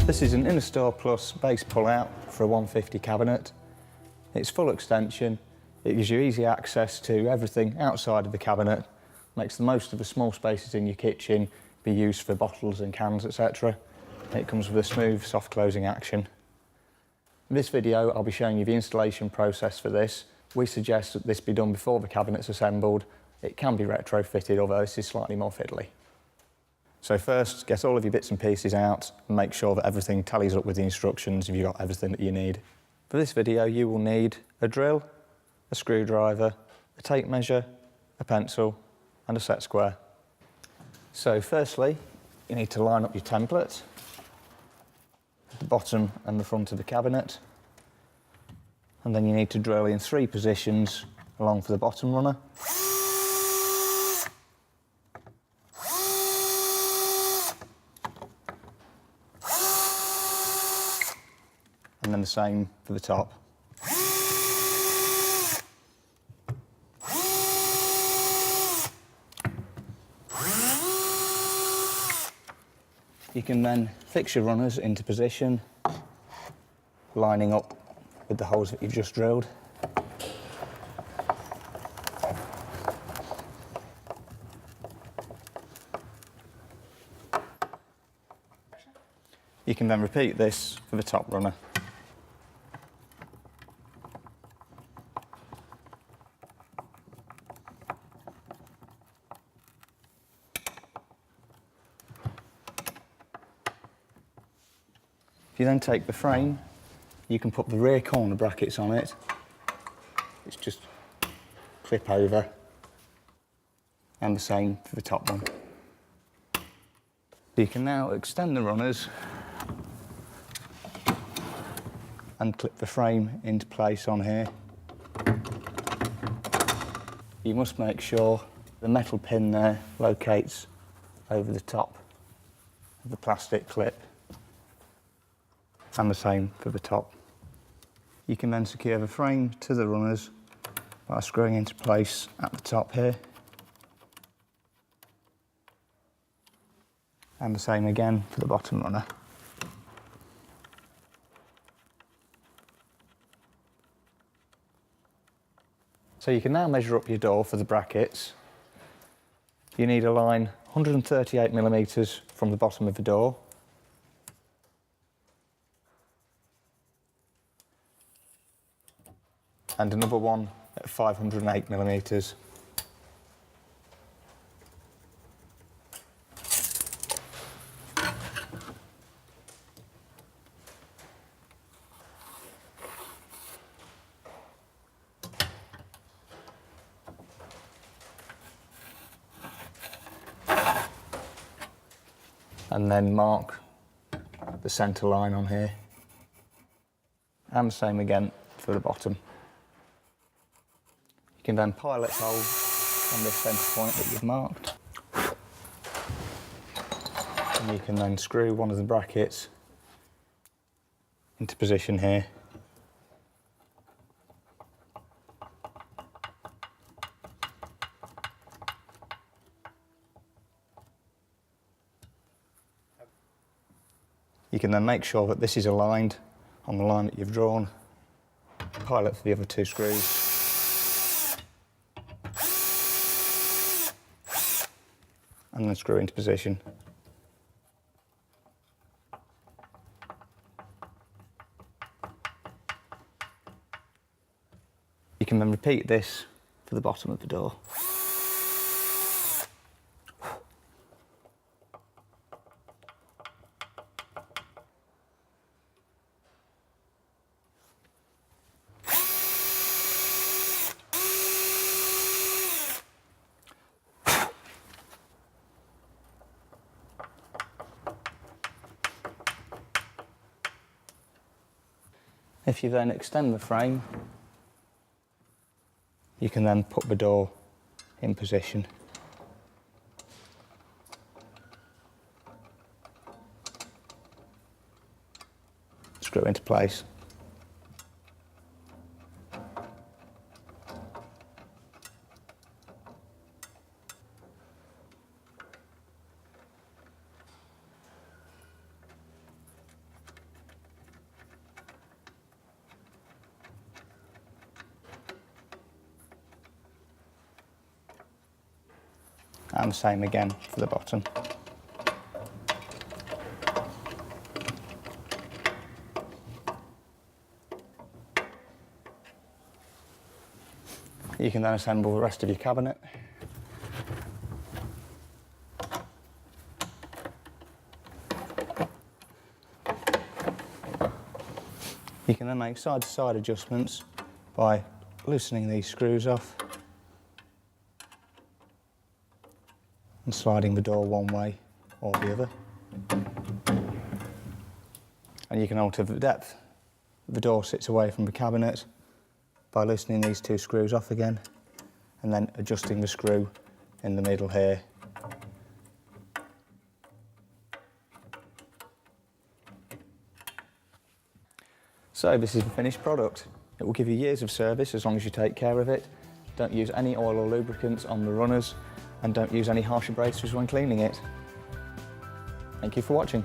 This is an Innostor Plus base pull-out for a 150 cabinet. It's full extension, it gives you easy access to everything outside of the cabinet, makes the most of the small spaces in your kitchen, be used for bottles and cans, etc. It comes with a smooth, soft closing action. In this video I'll be showing you the installation process for this. We suggest that this be done before the cabinet's assembled. It can be retrofitted, although this is slightly more fiddly. So first, get all of your bits and pieces out and make sure that everything tallies up with the instructions if you've got everything that you need. For this video you will need a drill, a screwdriver, a tape measure, a pencil and a set square. So firstly, you need to line up your template at the bottom and the front of the cabinet, and then you need to drill in 3 positions along for the bottom runner. And then the same for the top. You can then fix your runners into position, lining up with the holes that you've just drilled. You can then repeat this for the top runner. If you then take the frame, you can put the rear corner brackets on it. It's just clip over, and the same for the top one. You can now extend the runners and clip the frame into place on here. You must make sure the metal pin there locates over the top of the plastic clip, and the same for the top. You can then secure the frame to the runners by screwing into place at the top here, and the same again for the bottom runner. So you can now measure up your door for the brackets. You need a line 138mm from the bottom of the door, and another one at 508mm. And then mark the centre line on here, and the same again for the bottom. You can then pilot hole on this centre point that you've marked, and you can then screw one of the brackets into position here. You can then make sure that this is aligned on the line that you've drawn, pilot for the other 2 screws, and then screw into position. You can then repeat this for the bottom of the door. If you then extend the frame, you can then put the door in position. Screw into place. and the same again for the bottom. You can then assemble the rest of your cabinet. You can then make side-to-side adjustments by loosening these screws off and sliding the door one way or the other. And you can alter the depth the door sits away from the cabinet by loosening these two screws off again and then adjusting the screw in the middle here. So this is the finished product. It will give you years of service as long as you take care of it. Don't use any oil or lubricants on the runners and don't use any harsh abrasives when cleaning it. Thank you for watching.